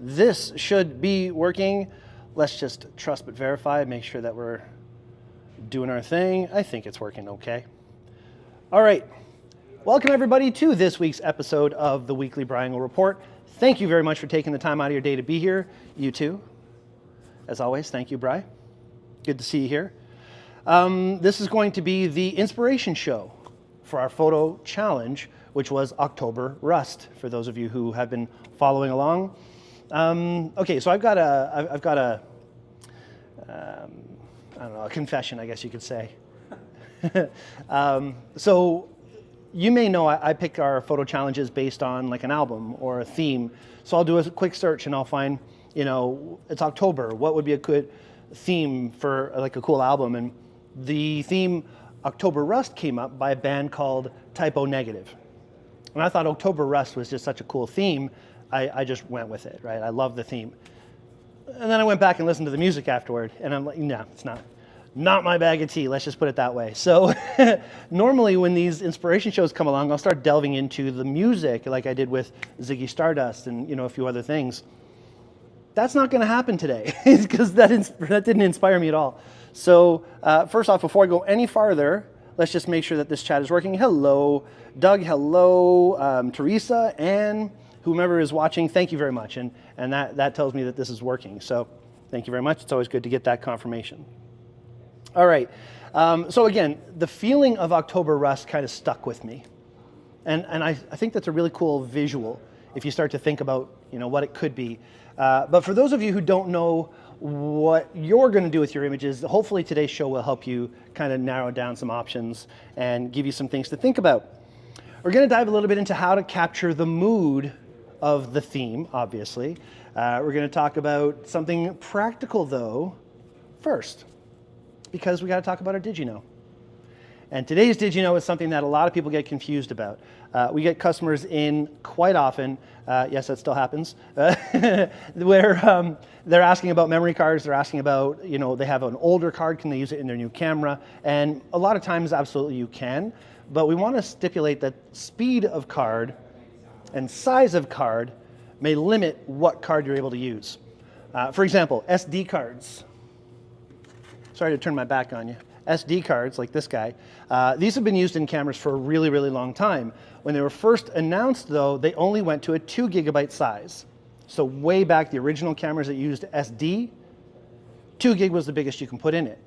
this should be working. Let's just trust but verify, make sure that we're doing our thing. I think it's working okay. All right, welcome everybody to this week's episode of the weekly BrYangle Report. Thank you very much for taking the time out of your day to be here. You too, as always. Thank you, Bry. Good to see you here. This is going to be the inspiration show for our photo challenge, which was October Rust, for those of you who have been following along. Okay, so I've got a I don't know, a confession, I guess you could say. So you may know I pick our photo challenges based on like an album or a theme. So I'll do a quick search and I'll find, you know, it's October. What would be a good theme for like a cool album? And the theme October Rust came up by a band called Typo Negative. And I thought October Rust was just such a cool theme. I just went with it, right? I love the theme. And then I went back and listened to the music afterward, and I'm like, no, it's not my bag of tea. Let's just put it that way. So normally when these inspiration shows come along, I'll start delving into the music like I did with Ziggy Stardust and, you know, a few other things. That's not going to happen today because that didn't inspire me at all. So first off, before I go any farther, let's just make sure that this chat is working. Hello, Doug. Hello, Teresa, and whomever is watching. Thank you very much. And that tells me that this is working. So thank you very much. It's always good to get that confirmation. All right. So again, the feeling of October Rust kind of stuck with me. And I think that's a really cool visual if you start to think about, you know, what it could be. But for those of you who don't know what you're going to do with your images, hopefully today's show will help you kind of narrow down some options and give you some things to think about. We're going to dive a little bit into how to capture the mood of the theme, obviously. We're going to talk about something practical, though, first, because we got to talk about our DigiKnow. And today's DigiKnow is something that a lot of people get confused about. We get customers in quite often, yes, that still happens, where they're asking about memory cards, they're asking about, you know, they have an older card, can they use it in their new camera? And a lot of times, absolutely you can, but we want to stipulate that speed of card and size of card may limit what card you're able to use. For example, SD cards. Sorry to turn my back on you. SD cards, like this guy, these have been used in cameras for a really, really long time. When they were first announced, though, they only went to a 2 gigabyte size. So way back, the original cameras that used SD, 2 gig was the biggest you can put in it.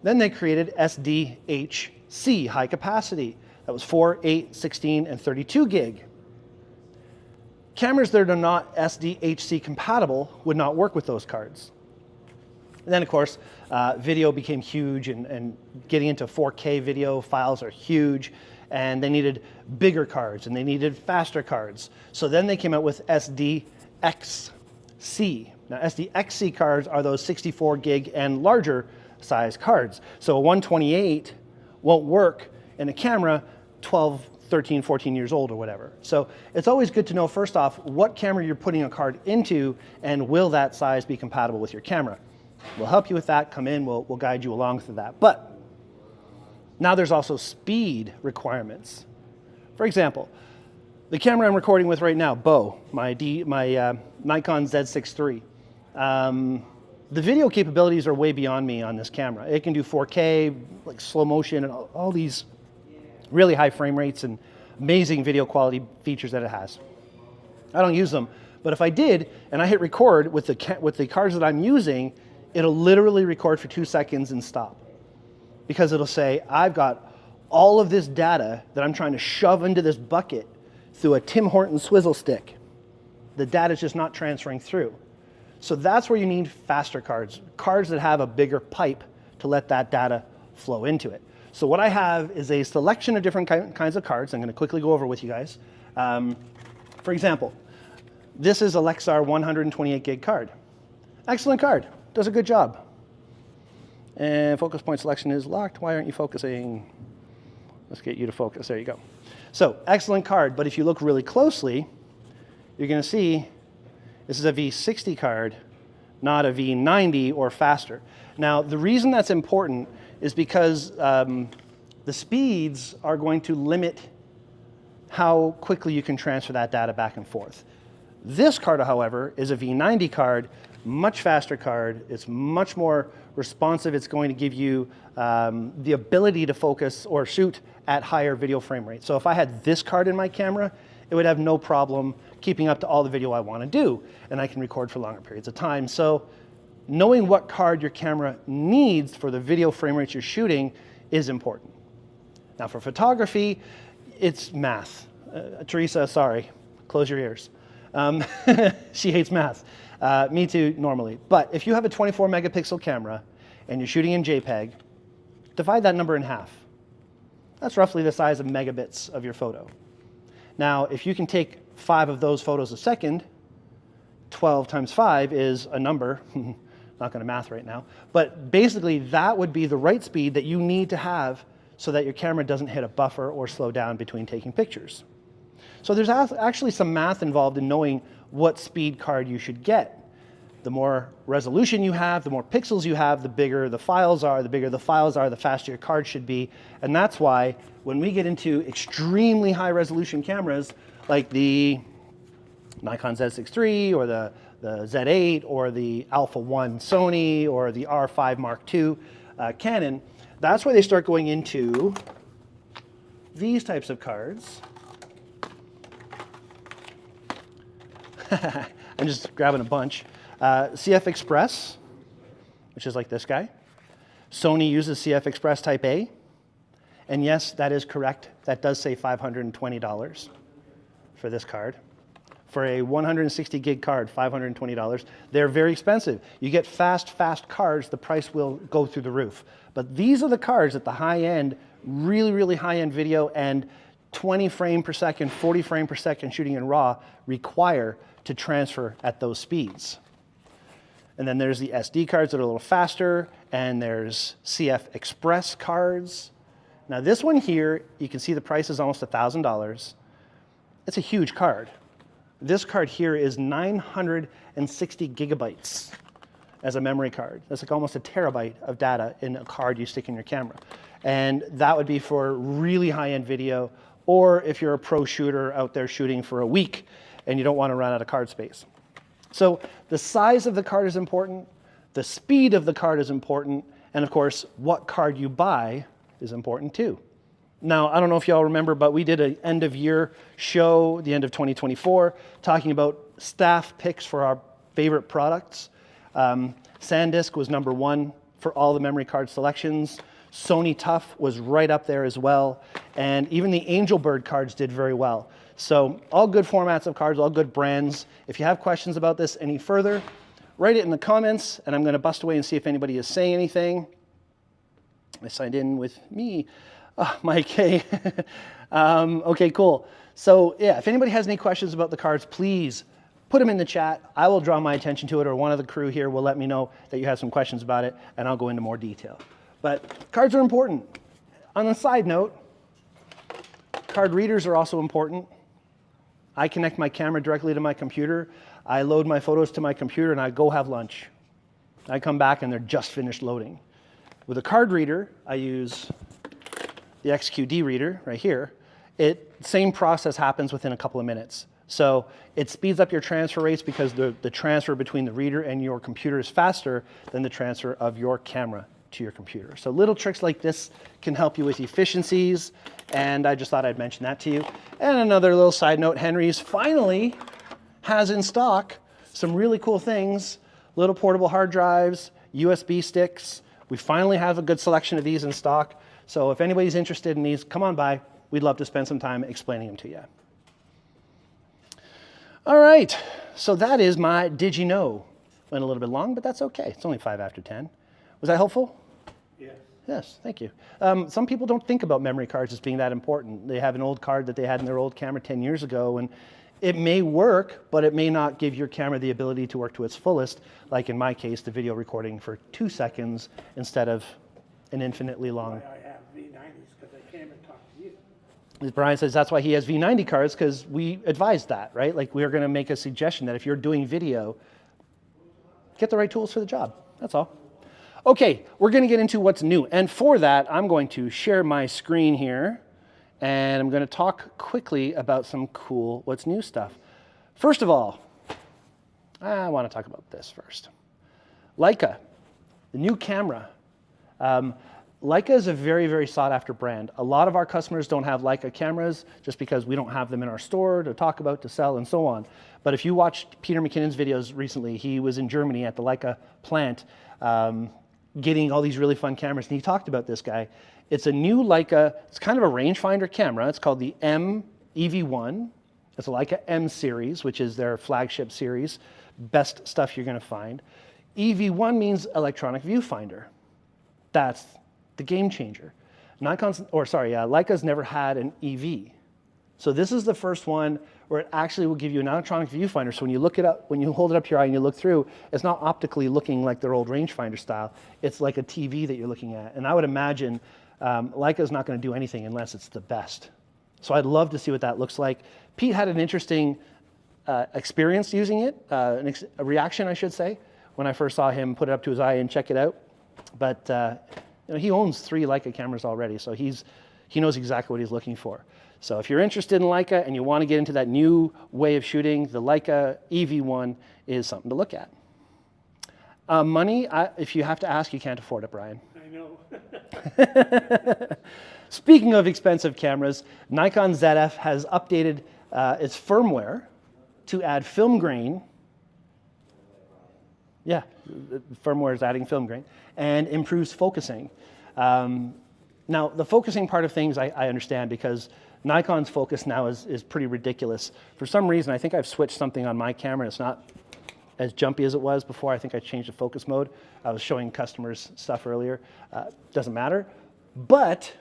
Then they created SDHC, high capacity. That was 4, 8, 16, and 32 gig. Cameras that are not SDHC compatible would not work with those cards. And then, of course, video became huge, and getting into 4K video files are huge, and they needed bigger cards, and they needed faster cards. So then they came out with SDXC. Now, SDXC cards are those 64 gig and larger size cards. So a 128 won't work in a camera 12, 13, 14 years old or whatever. So it's always good to know, first off, what camera you're putting a card into, and will that size be compatible with your camera? We'll help you with that. Come in, we'll guide you along through that. But now there's also speed requirements. For example, the camera I'm recording with right now, my Nikon Z6 III. The video capabilities are way beyond me on this camera. It can do 4K, like slow motion, and all these really high frame rates and amazing video quality features that it has. I don't use them, but if I did, and I hit record with the cards that I'm using, it'll literally record for 2 seconds and stop. Because it'll say, I've got all of this data that I'm trying to shove into this bucket through a Tim Hortons swizzle stick. The data's just not transferring through. So that's where you need faster cards, cards that have a bigger pipe to let that data flow into it. So what I have is a selection of different kinds of cards. I'm going to quickly go over with you guys. For example, this is a Lexar 128 gig card. Excellent card. Does a good job. And focus point selection is locked. Why aren't you focusing? Let's get you to focus. There you go. So excellent card, but if you look really closely, you're going to see this is a V60 card, not a V90 or faster. Now, the reason that's important is because the speeds are going to limit how quickly you can transfer that data back and forth. This card, however, is a V90 card, much faster card. It's much more responsive. It's going to give you the ability to focus or shoot at higher video frame rates. So if I had this card in my camera, it would have no problem keeping up to all the video I want to do, and I can record for longer periods of time. So knowing what card your camera needs for the video frame rates you're shooting is important. Now for photography, it's math. Teresa, sorry, close your ears. She hates math. Me too, normally. But if you have a 24 megapixel camera and you're shooting in JPEG, divide that number in half. That's roughly the size of megabits of your photo. Now, if you can take 5 of those photos a second, 12 times 5 is a number. Not going to math right now. But basically, that would be the right speed that you need to have so that your camera doesn't hit a buffer or slow down between taking pictures. So there's actually some math involved in knowing what speed card you should get. The more resolution you have, the more pixels you have, the bigger the files are. The bigger the files are, the faster your card should be. And that's why when we get into extremely high resolution cameras, like the Nikon Z6 III or the Z8 or the Alpha 1 Sony or the R5 Mark II Canon, that's where they start going into these types of cards. I'm just grabbing a bunch. CF Express, which is like this guy. Sony uses CF Express Type A. And yes, that is correct. That does say $520 for this card. For a 160 gig card, $520. They're very expensive. You get fast cards, the price will go through the roof. But these are the cards at the high end, really high-end video and 20 frame per second, 40 frame per second shooting in RAW require to transfer at those speeds. And then there's the SD cards that are a little faster, and there's CF Express cards. Now this one here, you can see the price is almost $1,000. It's a huge card. This card here is 960 gigabytes as a memory card. That's like almost a terabyte of data in a card you stick in your camera. And that would be for really high-end video, or if you're a pro shooter out there shooting for a week and you don't want to run out of card space. So the size of the card is important, the speed of the card is important, and of course, what card you buy is important too. Now, I don't know if y'all remember, but we did an end of year show, the end of 2024, talking about staff picks for our favorite products. SanDisk was #1 for all the memory card selections. Sony Tough was right up there as well. And even the Angelbird cards did very well. So all good formats of cards, all good brands. If you have questions about this any further, write it in the comments, and I'm going to bust away and see if anybody is saying anything. I signed in with me. Oh, Mike, hey. Okay, cool. So yeah, if anybody has any questions about the cards, please put them in the chat. I will draw my attention to it, or one of the crew here will let me know that you have some questions about it, and I'll go into more detail. But cards are important. On a side note, card readers are also important. I connect my camera directly to my computer. I load my photos to my computer, and I go have lunch. I come back, and they're just finished loading. With a card reader, I use the XQD reader right here. Same process happens within a couple of minutes. So it speeds up your transfer rates because the transfer between the reader and your computer is faster than the transfer of your camera to your computer. So little tricks like this can help you with efficiencies, and I just thought I'd mention that to you. And another little side note, Henry's finally has in stock some really cool things, little portable hard drives, USB sticks. We finally have a good selection of these in stock. So if anybody's interested in these, come on by. We'd love to spend some time explaining them to you. All right, so that is my DigiKnow. Went a little bit long, but that's okay. It's only 5 after 10. Was that helpful? Yes. Yes, thank you. Some people don't think about memory cards as being that important. They have an old card that they had in their old camera 10 years ago, and it may work, but it may not give your camera the ability to work to its fullest, like in my case, the video recording for 2 seconds instead of an infinitely long. I have V90s because I came and talked to you. As Bryan says, that's why he has V90 cards, because we advise that, right? Like, we're going to make a suggestion that if you're doing video, get the right tools for the job. That's all. Okay, we're going to get into what's new. And for that, I'm going to share my screen here, and I'm going to talk quickly about some cool what's new stuff. First of all, I want to talk about this first. Leica, the new camera. Leica is a very, very sought after brand. A lot of our customers don't have Leica cameras just because we don't have them in our store to talk about, to sell, and so on. But if you watched Peter McKinnon's videos recently, he was in Germany at the Leica plant getting all these really fun cameras, and he talked about this guy. It's a new Leica, it's kind of a rangefinder camera. It's called the M EV1. It's a Leica M series, which is their flagship series. Best stuff you're gonna find. EV1 means electronic viewfinder. That's the game changer. Leica's never had an EV. So this is the first one where it actually will give you an electronic viewfinder. So when you look it up, when you hold it up to your eye and you look through, it's not optically looking like their old rangefinder style. It's like a TV that you're looking at. And I would imagine Leica's not going to do anything unless it's the best. So I'd love to see what that looks like. Pete had an interesting experience using it, a reaction, I should say, when I first saw him put it up to his eye and check it out. But you know, he owns 3 Leica cameras already, so he knows exactly what he's looking for. So if you're interested in Leica and you want to get into that new way of shooting, the Leica EV1 is something to look at. Money, if you have to ask, you can't afford it, Bryan. I know. Speaking of expensive cameras, Nikon ZF has updated its firmware to add film grain. Yeah, the firmware is adding film grain and improves focusing. Now, the focusing part of things I understand because Nikon's focus now is pretty ridiculous. For some reason, I think I've switched something on my camera. It's not as jumpy as it was before. I think I changed the focus mode. I was showing customers stuff earlier. Doesn't matter. But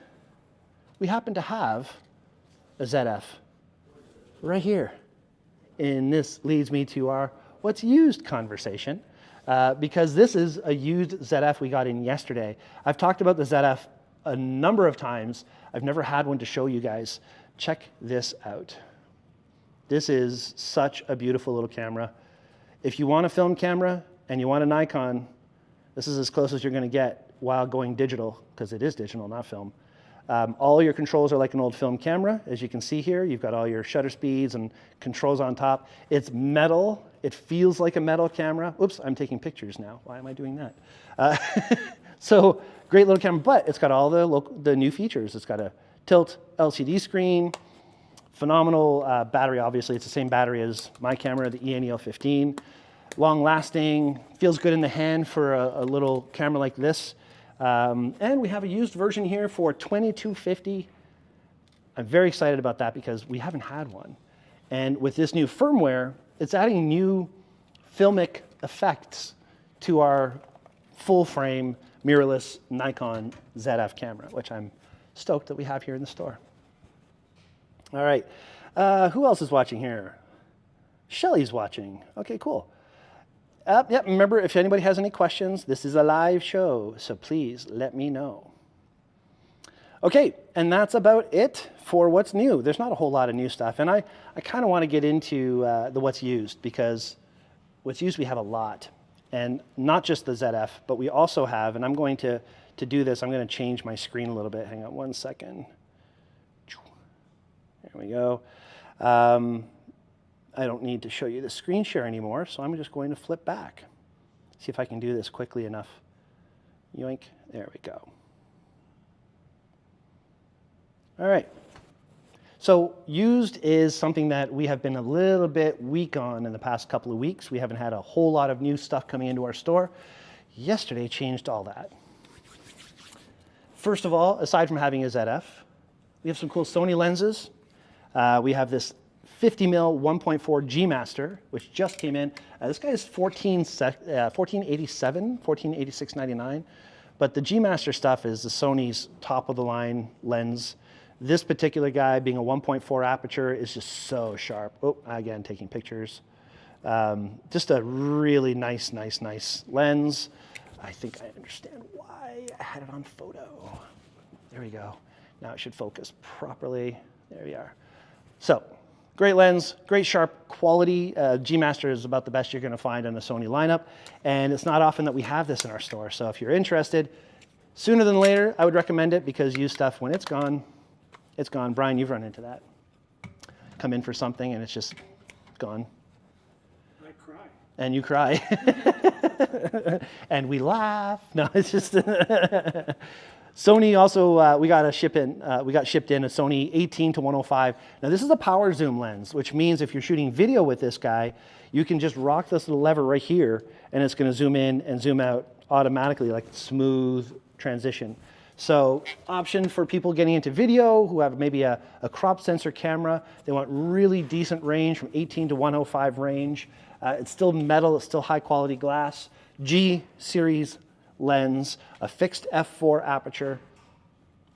we happen to have a ZF right here. And this leads me to our what's used conversation. Because this is a used ZF we got in yesterday. I've talked about the ZF a number of times. I've never had one to show you guys. Check this out. This is such a beautiful little camera. If you want a film camera and you want a Nikon, this is as close as you're going to get while going digital, because it is digital, not film. All your controls are like an old film camera. As you can see here, you've got all your shutter speeds and controls on top. It's metal. It feels like a metal camera. Oops, I'm taking pictures now. Why am I doing that? So great little camera, but it's got all the new features. It's got a tilt LCD screen, phenomenal battery. Obviously, it's the same battery as my camera, the ENEL15. Long lasting, feels good in the hand for a little camera like this. And we have a used version here for $2,250. I'm very excited about that because we haven't had one. And with this new firmware, it's adding new filmic effects to our full frame mirrorless Nikon ZF camera, which I'm stoked that we have here in the store. All right, who else is watching here? Shelly's watching. Okay, cool. Yep, remember, if anybody has any questions, this is a live show, so please let me know. Okay, and that's about it for what's new. There's not a whole lot of new stuff, and I kind of want to get into the what's used, because what's used we have a lot, and not just the ZF, but we also have, and I'm going to do this, I'm going to change my screen a little bit. Hang on one second. There we go. I don't need to show you the screen share anymore, so I'm just going to flip back. See if I can do this quickly enough. Yoink, there we go. All right, so used is something that we have been a little bit weak on in the past couple of weeks. We haven't had a whole lot of new stuff coming into our store. Yesterday changed all that. First of all, aside from having a ZF, we have some cool Sony lenses. We have this 50mm 1.4 G Master, which just came in. This guy is $1486.99, but the G Master stuff is the Sony's top of the line lens. This particular guy, being a 1.4 aperture, is just so sharp. Oh, again, taking pictures. Just a really nice lens. I think I understand why I had it on photo. There we go. Now it should focus properly. There we are. So, great lens, great sharp quality. G Master is about the best you're going to find on a Sony lineup, and it's not often that we have this in our store. So if you're interested, sooner than later, I would recommend it, because used stuff, when it's gone, it's gone. Bryan, you've run into that. Come in for something and it's just gone. I cry. and you cry. And we laugh. No, it's just Sony also, we got shipped in a Sony 18-105. Now this is a power zoom lens, which means if you're shooting video with this guy, you can just rock this little lever right here and it's going to zoom in and zoom out automatically, like smooth transition. So option for people getting into video who have maybe a crop sensor camera. They want really decent range from 18-105 range. It's still metal, it's still high quality glass. G series lens, a fixed f4 aperture,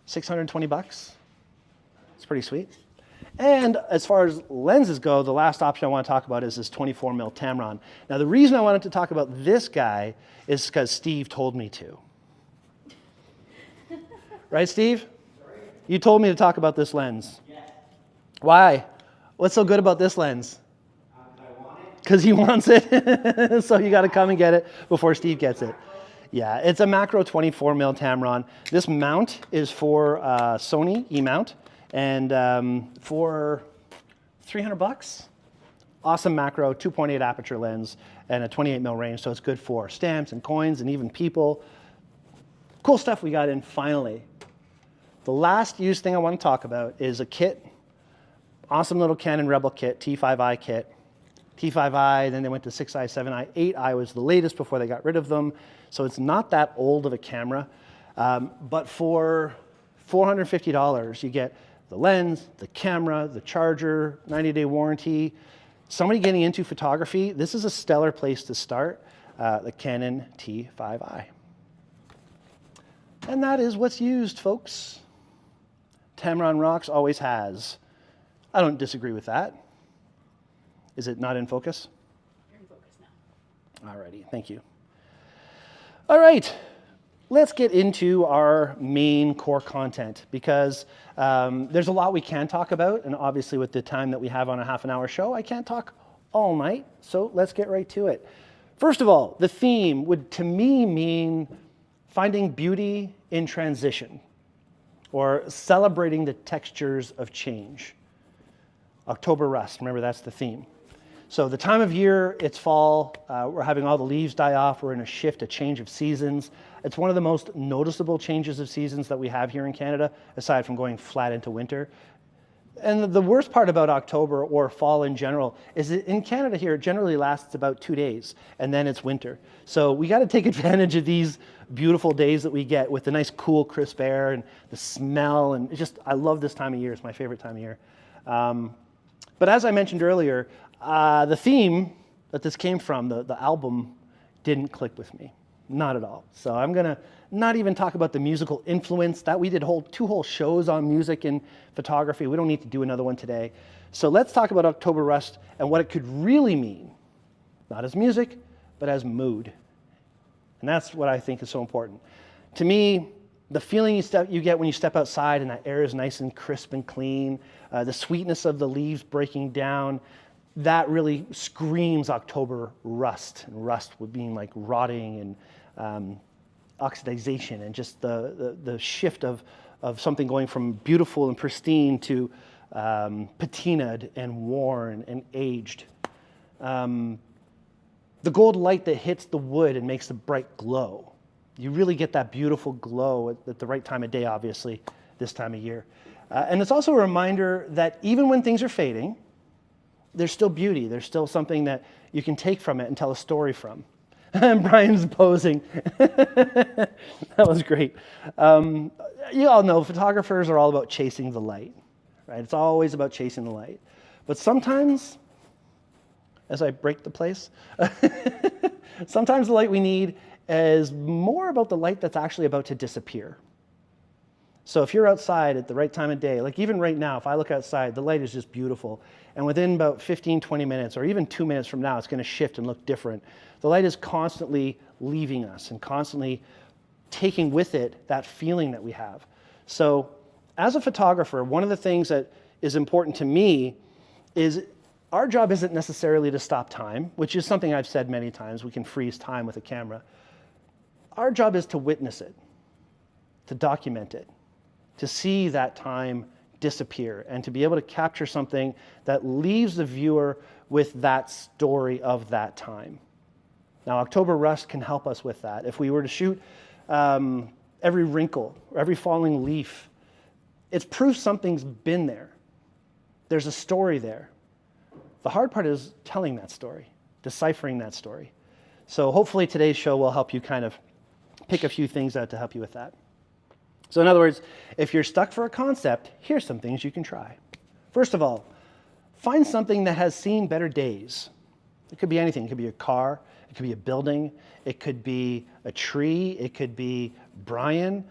620 bucks. It's pretty sweet. And as far as lenses go, the last option I want to talk about is this 24mm Tamron. Now the reason I wanted to talk about this guy is because Steve told me to. Right, Steve? You told me to talk about this lens. Yes. Why? What's so good about this lens? I want it. Because he wants it. So you got to come and get it before Steve gets it. Yeah, it's a macro 24mm Tamron. This mount is for Sony E-mount, and for 300 bucks, awesome macro 2.8 aperture lens and a 28mm range, so it's good for stamps and coins and even people. Cool stuff we got in finally. The last used thing I want to talk about is a kit. Awesome little Canon Rebel kit, T5i kit. T5i, then they went to 6i, 7i, 8i was the latest before they got rid of them. So it's not that old of a camera. But for $450, you get the lens, the camera, the charger, 90-day warranty. Somebody getting into photography, this is a stellar place to start, the Canon T5i. And that is what's used, folks. Tamron rocks, always has. I don't disagree with that. Is it not in focus? You're in focus now. Alrighty, thank you. All right, let's get into our main core content because there's a lot we can talk about, and obviously with the time that we have on a half-an-hour show, I can't talk all night, so let's get right to it. First of all, the theme would to me mean finding beauty in transition, or celebrating the textures of change. October rust, remember that's the theme. So the time of year, it's fall, we're having all the leaves die off, we're in a shift, a change of seasons. It's one of the most noticeable changes of seasons that we have here in Canada, aside from going flat into winter. And the worst part about October or fall in general is that in Canada here, it generally lasts about 2 days and then it's winter. So we got to take advantage of these beautiful days that we get with the nice cool crisp air and the smell, and I love this time of year. It's my favorite time of year. But as I mentioned earlier, the theme that this came from, the album, didn't click with me. Not at all. So I'm going to not even talk about the musical influence. That we did two whole shows on music and photography. We don't need to do another one today. So let's talk about October rust and what it could really mean. Not as music, but as mood. And that's what I think is so important. To me, the feeling you get when you step outside and that air is nice and crisp and clean, the sweetness of the leaves breaking down, that really screams October rust. And rust would being like rotting and oxidization, and just the shift of something going from beautiful and pristine to patinaed and worn and aged. The gold light that hits the wood and makes the bright glow. You really get that beautiful glow at the right time of day, obviously, this time of year. And it's also a reminder that even when things are fading, there's still beauty. There's still something that you can take from it and tell a story from. And Bryan's posing. That was great. You all know photographers are all about chasing the light, right? It's always about chasing the light. But sometimes, as I break the place, sometimes the light we need is more about the light that's actually about to disappear. So if you're outside at the right time of day, like even right now, if I look outside, the light is just beautiful. And within about 15, 20 minutes, or even 2 minutes from now, it's going to shift and look different. The light is constantly leaving us and constantly taking with it that feeling that we have. So as a photographer, one of the things that is important to me is our job isn't necessarily to stop time, which is something I've said many times. We can freeze time with a camera. Our job is to witness it, to document it, to see that time disappear, and to be able to capture something that leaves the viewer with that story of that time. Now, October rust can help us with that. If we were to shoot every wrinkle, or every falling leaf, it's proof something's been there. There's a story there. The hard part is telling that story, deciphering that story. So hopefully today's show will help you kind of pick a few things out to help you with that. So in other words, if you're stuck for a concept, here's some things you can try. First of all, find something that has seen better days. It could be anything. It could be a car. It could be a building. It could be a tree. It could be Bryan.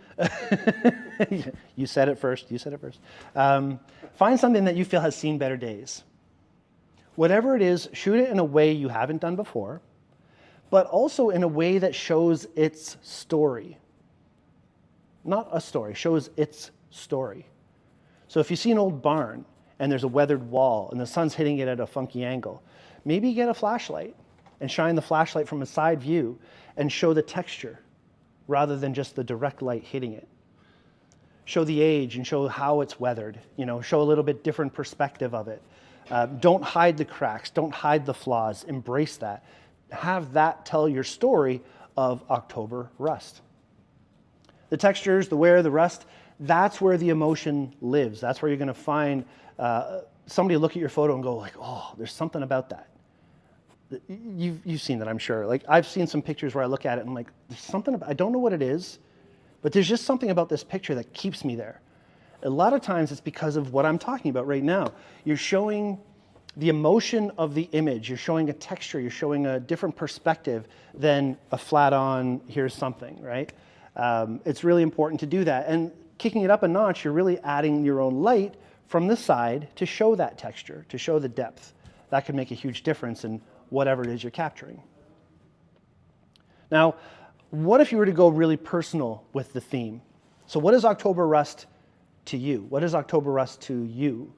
You said it first. You said it first. Find something that you feel has seen better days. Whatever it is, shoot it in a way you haven't done before, but also in a way that shows its story. Not a story, shows its story. So if you see an old barn and there's a weathered wall and the sun's hitting it at a funky angle, maybe get a flashlight and shine the flashlight from a side view and show the texture rather than just the direct light hitting it. Show the age and show how it's weathered, show a little bit different perspective of it. Don't hide the cracks, don't hide the flaws, embrace that. Have that tell your story of October rust. The textures, the wear, the rust, that's where the emotion lives. That's where you're going to find somebody look at your photo and go like, oh, there's something about that. You've seen that, I'm sure. Like I've seen some pictures where I look at it and I'm like, there's something about, I don't know what it is, but there's just something about this picture that keeps me there. A lot of times it's because of what I'm talking about right now. You're showing the emotion of the image. You're showing a texture. You're showing a different perspective than a flat on, here's something, right? It's really important to do that. And kicking it up a notch, you're really adding your own light from the side to show that texture, to show the depth. That can make a huge difference in whatever it is you're capturing. Now, what if you were to go really personal with the theme? So what is October rust to you? What is October rust to you,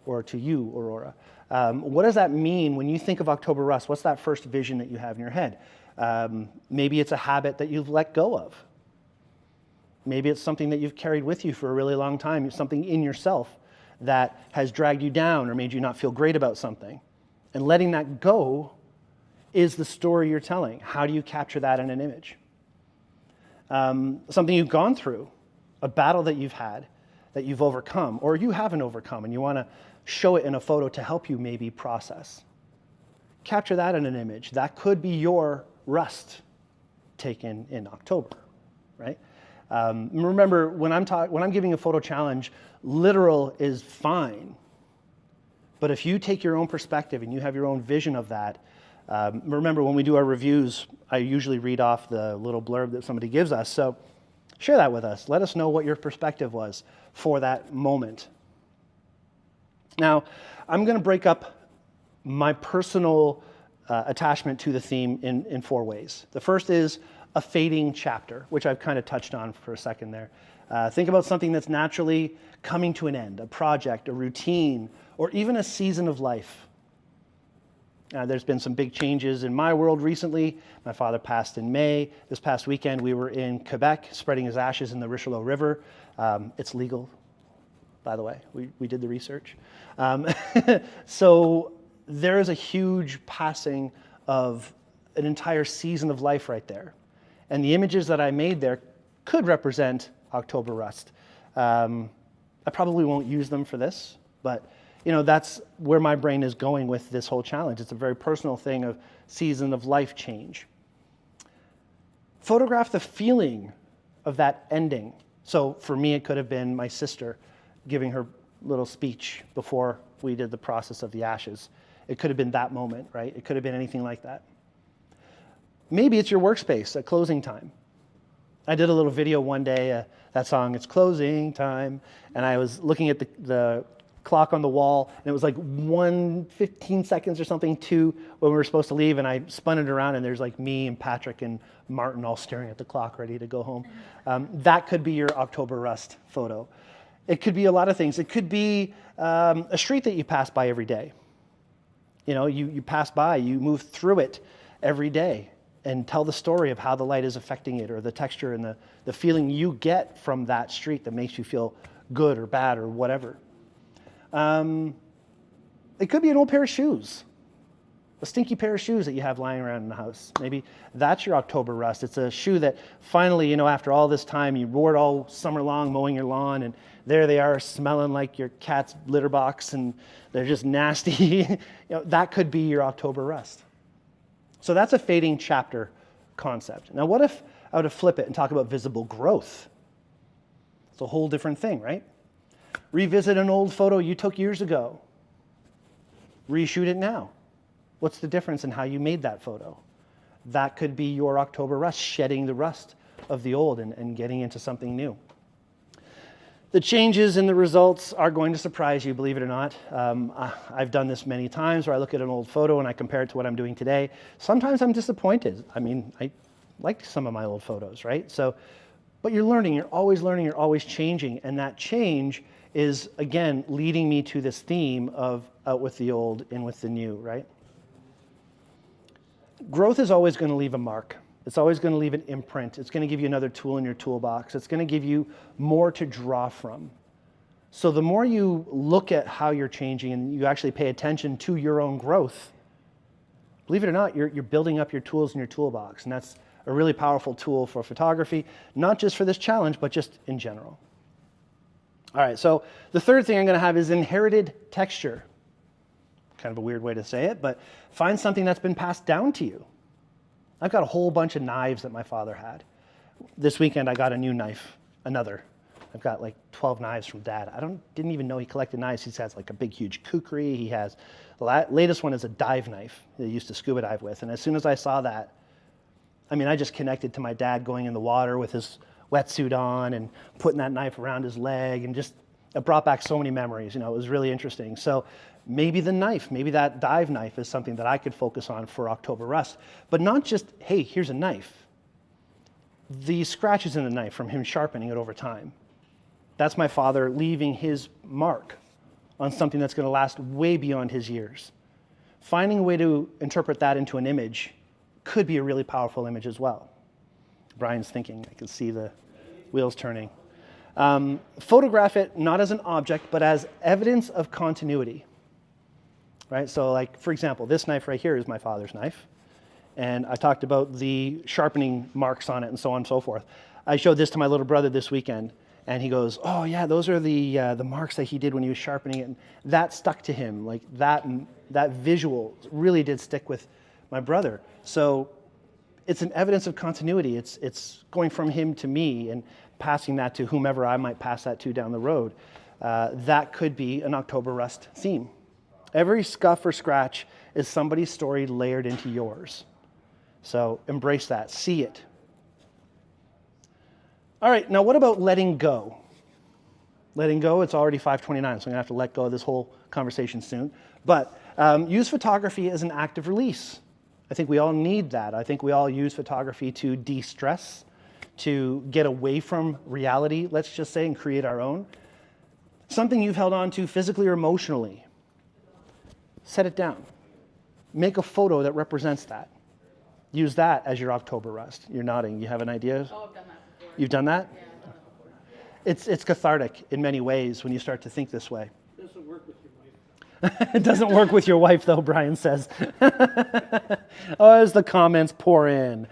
or to you, Aurora? What does that mean when you think of October rust? What's that first vision that you have in your head? Maybe it's a habit that you've let go of. Maybe it's something that you've carried with you for a really long time, something in yourself that has dragged you down or made you not feel great about something. And letting that go is the story you're telling. How do you capture that in an image? Something you've gone through, a battle that you've had, that you've overcome, or you haven't overcome, and you want to show it in a photo to help you maybe process. Capture that in an image. That could be your rust taken in October, right? Remember, when I'm giving a photo challenge, literal is fine. But if you take your own perspective and you have your own vision of that, remember when we do our reviews, I usually read off the little blurb that somebody gives us. So share that with us. Let us know what your perspective was for that moment. Now, I'm going to break up my personal attachment to the theme in 4 ways. The first is a fading chapter, which I've kind of touched on for a second there. Think about something that's naturally coming to an end, a project, a routine, or even a season of life. There's been some big changes in my world recently. My father passed in May. This past weekend, we were in Quebec, spreading his ashes in the Richelieu River. It's legal, by the way. We did the research. So there is a huge passing of an entire season of life right there. And the images that I made there could represent October rust. I probably won't use them for this, but that's where my brain is going with this whole challenge. It's a very personal thing of season of life change. Photograph the feeling of that ending. So for me, it could have been my sister giving her little speech before we did the process of the ashes. It could have been that moment, right? It could have been anything like that. Maybe it's your workspace at closing time. I did a little video one day, that song, It's Closing Time, and I was looking at the clock on the wall, and it was like 15 seconds or something to when we were supposed to leave, and I spun it around, and there's like me and Patrick and Martin all staring at the clock ready to go home. That could be your October rust photo. It could be a lot of things. It could be a street that you pass by every day. You pass by, you move through it every day and tell the story of how the light is affecting it, or the texture and the feeling you get from that street that makes you feel good or bad or whatever. It could be an old pair of shoes. A stinky pair of shoes that you have lying around in the house. Maybe that's your October rust. It's a shoe that finally, after all this time, you wore it all summer long mowing your lawn, and there they are smelling like your cat's litter box, and they're just nasty. That could be your October rust. So that's a fading chapter concept. Now, what if I were to flip it and talk about visible growth? It's a whole different thing, right? Revisit an old photo you took years ago. Reshoot it now. What's the difference in how you made that photo? That could be your October rust, shedding the rust of the old and getting into something new. The changes in the results are going to surprise you, believe it or not. I've done this many times where I look at an old photo and I compare it to what I'm doing today. Sometimes I'm disappointed. I liked some of my old photos, right? But you're learning, you're always changing, and that change is, again, leading me to this theme of out with the old, in with the new, right? Growth is always going to leave a mark. It's always going to leave an imprint. It's going to give you another tool in your toolbox. It's going to give you more to draw from. So the more you look at how you're changing and you actually pay attention to your own growth, believe it or not, you're building up your tools in your toolbox. And that's a really powerful tool for photography, not just for this challenge, but just in general. All right, so the third thing I'm going to have is inherited texture. Kind of a weird way to say it, but find something that's been passed down to you. I've got a whole bunch of knives that my father had. This weekend I got a new knife, another. I've got like 12 knives from Dad. Didn't even know he collected knives. He has like a big, huge kukri. He has, the latest one is a dive knife that he used to scuba dive with. And as soon as I saw that, I just connected to my dad going in the water with his wetsuit on and putting that knife around his leg, and just, it brought back so many memories. It was really interesting. So maybe the knife, maybe that dive knife is something that I could focus on for October rust. But not just, hey, here's a knife. The scratches in the knife from him sharpening it over time. That's my father leaving his mark on something that's going to last way beyond his years. Finding a way to interpret that into an image could be a really powerful image as well. Bryan's thinking. I can see the wheels turning. Photograph it not as an object, but as evidence of continuity. Right? So like, for example, this knife right here is my father's knife. And I talked about the sharpening marks on it and so on and so forth. I showed this to my little brother this weekend, and he goes, oh yeah, those are the marks that he did when he was sharpening it. And that stuck to him. Like that visual really did stick with my brother. So it's an evidence of continuity. It's going from him to me and passing that to whomever I might pass that to down the road. That could be an October rust theme. Every scuff or scratch is somebody's story layered into yours. So embrace that, see it. All right, now what about letting go? Letting go, it's already 5:29, so I'm gonna have to let go of this whole conversation soon. But use photography as an act of release. I think we all need that. I think we all use photography to de-stress, to get away from reality, let's just say, and create our own. Something you've held on to physically or emotionally. Set it down. Make a photo that represents that. Use that as your October rust. You're nodding. You have an idea? Oh, I've done that before. You've done that? Yeah, I've done that before. It's cathartic in many ways when you start to think this way. Doesn't work with your wife. It doesn't work with your wife, though, Bryan says. Oh, as the comments pour in.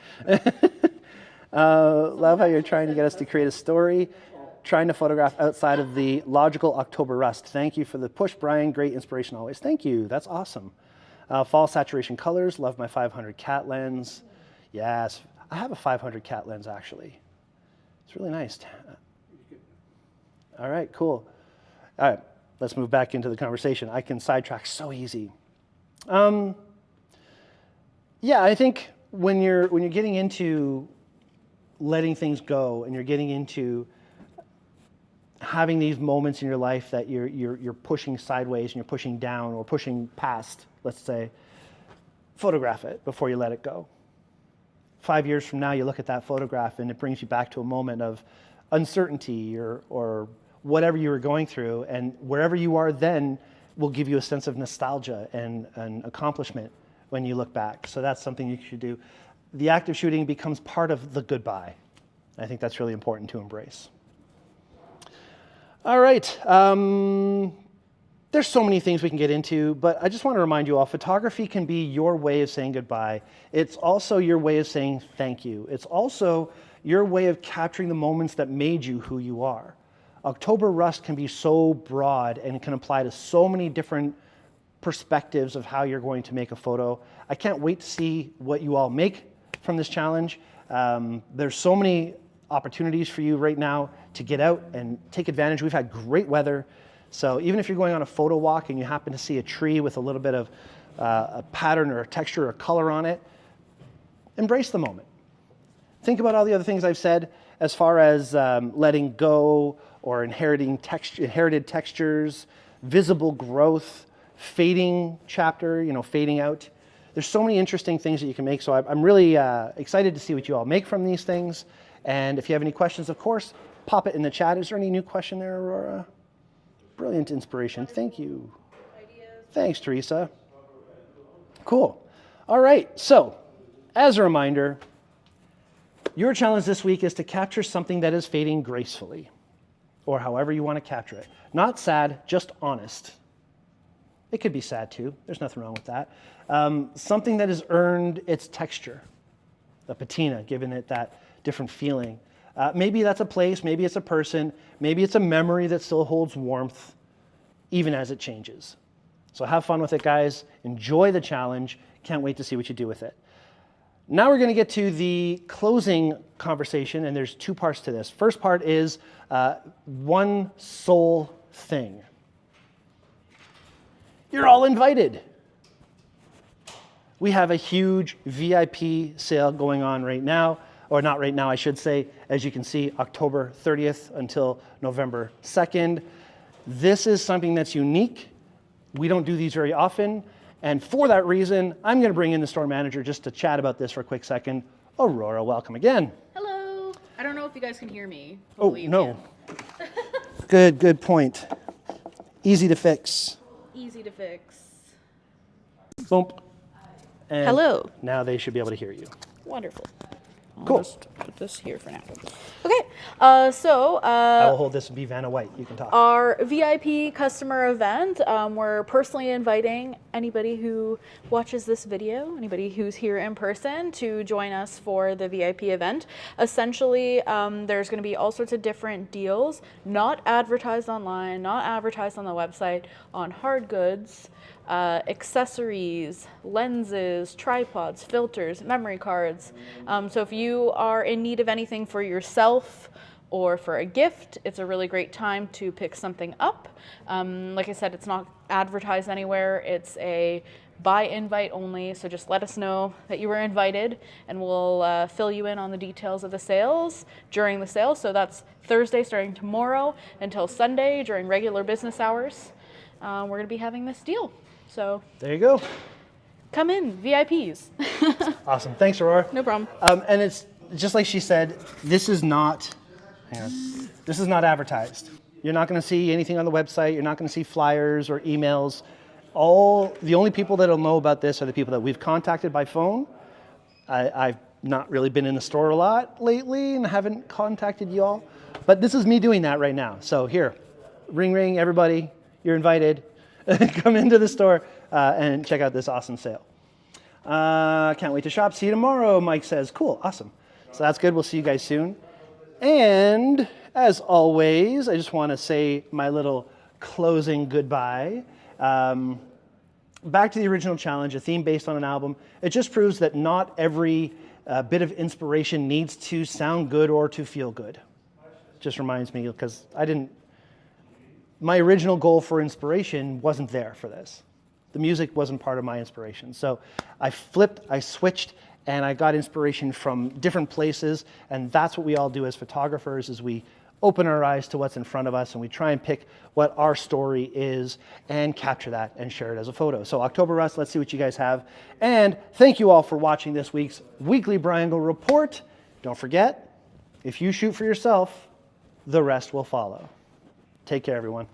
Love how you're trying to get us to create a story, trying to photograph outside of the logical October rust. Thank you for the push, Bryan. Great inspiration always. Thank you. That's awesome. Fall saturation colors. Love my 500 cat lens. Yes, I have a 500 cat lens, actually. It's really nice. All right, cool. All right, let's move back into the conversation. I can sidetrack so easy. Yeah, I think when you're getting into letting things go and you're getting into having these moments in your life that you're pushing sideways and you're pushing down or pushing past, let's say, photograph it before you let it go. 5 years from now, you look at that photograph and it brings you back to a moment of uncertainty or whatever you were going through, and wherever you are then will give you a sense of nostalgia and an accomplishment when you look back. So that's something you should do. The act of shooting becomes part of the goodbye. I think that's really important to embrace. All right. there's so many things we can get into, but I just want to remind you all, photography can be your way of saying goodbye. It's also your way of saying thank you. It's also your way of capturing the moments that made you who you are. October Rust can be so broad and it can apply to so many different perspectives of how you're going to make a photo. I can't wait to see what you all make from this challenge. There's so many opportunities for you right now to get out and take advantage. We've had great weather. So even if you're going on a photo walk and you happen to see a tree with a little bit of a pattern or a texture or color on it, embrace the moment. Think about all the other things I've said as far as letting go or inherited textures, visible growth, fading chapter, fading out. There's so many interesting things that you can make. So I'm really excited to see what you all make from these things. And if you have any questions, of course, pop it in the chat. Is there any new question there, Aurora? Brilliant inspiration. Thank you. Thanks, Teresa. Cool. All right. So, as a reminder, your challenge this week is to capture something that is fading gracefully, or however you want to capture it. Not sad, just honest. It could be sad too. There's nothing wrong with that. Something that has earned its texture, the patina, giving it that different feeling. Maybe that's a place, maybe it's a person, maybe it's a memory that still holds warmth, even as it changes. So have fun with it, guys. Enjoy the challenge. Can't wait to see what you do with it. Now we're going to get to the closing conversation, and there's two parts to this. First part is one sole thing. You're all invited. We have a huge VIP sale going on right now. Or not right now, I should say. As you can see, October 30th until November 2nd. This is something that's unique. We don't do these very often. And for that reason, I'm going to bring in the store manager just to chat about this for a quick second. Aurora, welcome again. Hello. I don't know if you guys can hear me. Oh, Hopefully you no. can. Good point. Easy to fix. Easy to fix. Boom. And Hello. now they should be able to hear you. Wonderful. I'll Cool. just put this here for now. Okay. I will hold this and be Vanna White. You can talk. Our VIP customer event, we're personally inviting anybody who watches this video, anybody who's here in person, to join us for the VIP event. Essentially, there's going to be all sorts of different deals, not advertised online, not advertised on the website, on hard goods, accessories, lenses, tripods, filters, memory cards. So if you are in need of anything for yourself or for a gift, it's a really great time to pick something up. Like I said, it's not advertised anywhere. It's a by invite only, so just let us know that you were invited and we'll fill you in on the details of the sales during the sale. So that's Thursday starting tomorrow until Sunday during regular business hours. We're going to be having this deal. So There you go. come in, VIPs. Awesome. Thanks, Aurora. No problem. And it's just like she said, this is not advertised. You're not going to see anything on the website. You're not going to see flyers or emails. The only people that'll know about this are the people that we've contacted by phone. I've not really been in the store a lot lately and haven't contacted you all, but this is me doing that right now. So here, ring, ring, everybody, you're invited. Come into the store and check out this awesome sale. Can't wait to shop. See you tomorrow, Mike says. Cool, awesome. So that's good. We'll see you guys soon. And as always, I just want to say my little closing goodbye. Back to the original challenge, a theme based on an album. It just proves that not every bit of inspiration needs to sound good or to feel good. Just reminds me, because my original goal for inspiration wasn't there for this. The music wasn't part of my inspiration. So I flipped, I switched, and I got inspiration from different places. And that's what we all do as photographers, is we open our eyes to what's in front of us and we try and pick what our story is and capture that and share it as a photo. So October Rust, let's see what you guys have. And thank you all for watching this week's weekly BrYangle Report. Don't forget, if you shoot for yourself, the rest will follow. Take care, everyone.